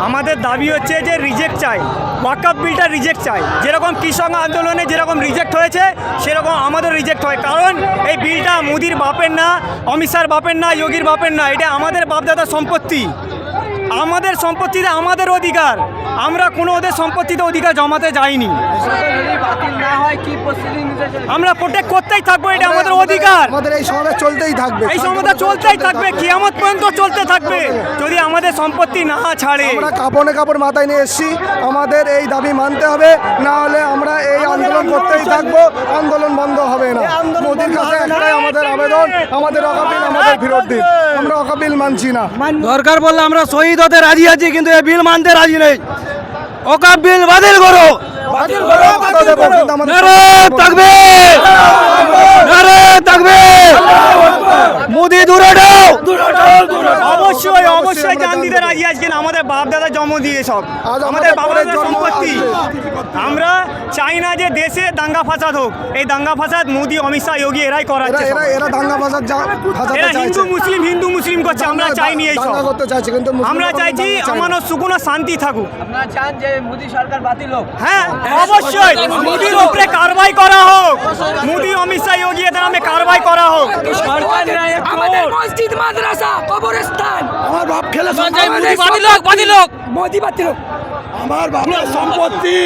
আমাদের দাবি হচ্ছে যে রিজেক্ট চাই, ওয়াকফ বিলটা রিজেক্ট চাই। যেরকম কৃষক আন্দোলনে যেরকম রিজেক্ট হয়েছে সেরকম আমাদের রিজেক্ট হয়। কারণ এই বিলটা মোদির বাপের না, অমিত শাহর বাপের না, যোগীর বাপের না, এটা আমাদের বাপদাদার সম্পত্তি। আমাদের সম্পত্তিতে আমাদের অধিকার, আমরা কোনো ওদের সম্পত্তিতে অধিকার জমাতে যাইনি। আমরা প্রোটেক্ট করতেই থাকবো, এটা আমাদের অধিকার। আমাদের এই সমাবেশ চলতেই থাকবে, এই সমাবেশ চলতেই থাকবে, কিয়ামত পর্যন্ত চলতে থাকবে যদি আমাদের সম্পত্তি না ছাড়ে। আমরা কাপড় মাথায় নিয়ে এসেছি, আমাদের এই দাবি মানতে হবে, না হলে আমরা এই আন্দোলন করতেই থাকবো, আন্দোলন বন্ধ হবে না। মোদির কাছে একটাই আমাদের আবেদন, আমাদের ওয়াকফ বিল আমাদের ফেরত দিন। আমরা ওয়াকফ বিল মানছি না। দরকার বললে আমরা শহীদ হতে রাজি আছি, কিন্তু এই বিল মানতে রাজি নেই। ওয়াকফ বিল বাতিল করো। নারে তাকবীর, নারে তাকবীর, মোদি দূরে দাও। অবশ্যই অবশ্যই জান দিতে রাজি আজকেন। আমাদের বাপ দাদা জন্ম দিয়ে সব আমাদের বাবা দাদার সম্পত্তি। আমরা চাই না যে দেশে দাঙ্গা ফাসাদ হোক। এই দাঙ্গা ফাসাদ মোদি, অমিত শাহ, যোগী এরাই করাচ্ছে। এরা দাঙ্গা ফাসাদ এরা হিন্দু মুসলিম করছে। আমরা চাইনি এই সব করতে চাইছে, কিন্তু আমরা চাইছি আমানত সুকুন শান্তি থাকুক। আপনারা চান যে মোদি সরকার বাতিল হোক? হ্যাঁ অবশ্যই, মোদির উপরে কারবাই করা হোক, মোদি, অমিত শাহ, যোগী এদের নামে কারবাই করা হোক। আমাদের মসজিদ, মাদ্রাসা, কবরস্থান আমার বাপ খেলে মোদি বাতিল হোক, মোদি বাতিল হোক। আমার বাপের সম্পত্তি।